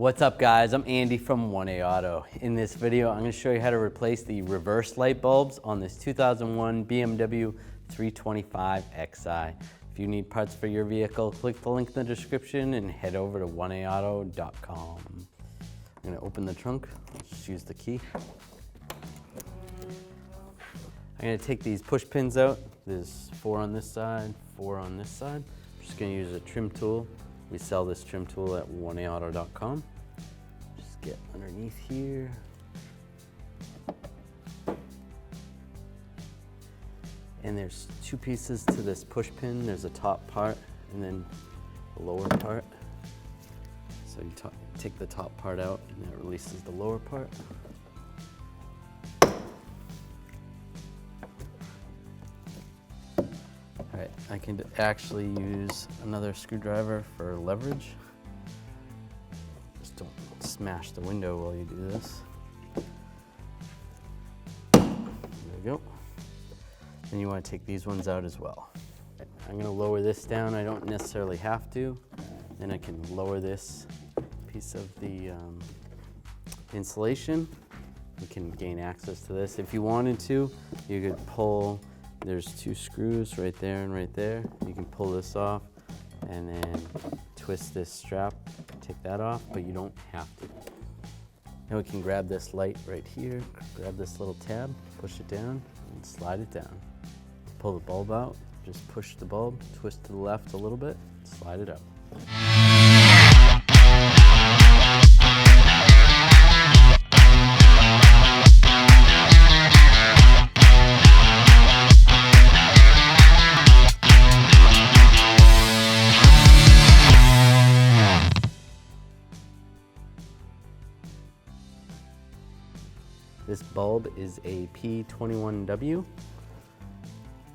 What's up guys, I'm Andy from 1A Auto. In this video, I'm going to show you how to replace the reverse light bulbs on this 2001 BMW 325Xi. If you need parts for your vehicle, click the link in the description and head over to 1AAuto.com. I'm going to open the trunk, just use the key. I'm going to take these push pins out. There's 4 on this side, 4 on this side. I'm just going to use a trim tool. We sell this trim tool at 1AAuto.com. Just get underneath here. And there's 2 pieces to this push pin. There's a top part and then a lower part. So you take the top part out and that releases the lower part. Alright, I can actually use another screwdriver for leverage. Just don't smash the window while you do this. There we go. Then you want to take these ones out as well. I'm going to lower this down. I don't necessarily have to. Then I can lower this piece of the insulation. You can gain access to this. If you wanted to, you could pull. There's 2 screws right there and right there. You can pull this off and then twist this strap, take that off, but you don't have to. Now we can grab this light right here, grab this little tab, push it down, and slide it down. To pull the bulb out, just push the bulb, twist to the left a little bit, slide it out. This bulb is a P21W.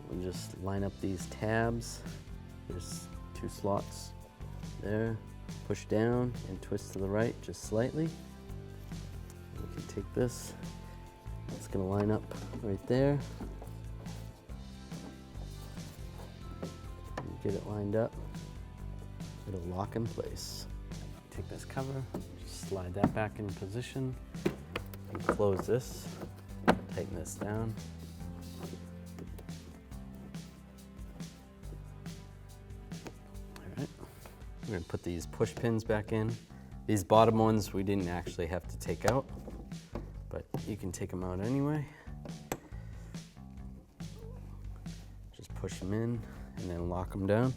We'll just line up these tabs. There's 2 slots there. Push down and twist to the right just slightly. We can take this. It's going to line up right there. Get it lined up. It'll lock in place. Take this cover, slide that back in position. And close this, tighten this down. All right, we're gonna put these push pins back in. These bottom ones we didn't actually have to take out, but you can take them out anyway. Just push them in and then lock them down.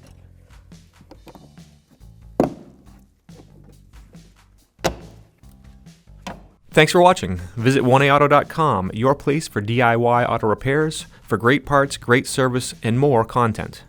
Thanks for watching. Visit 1AAuto.com, your place for DIY auto repairs, for great parts, great service, and more content.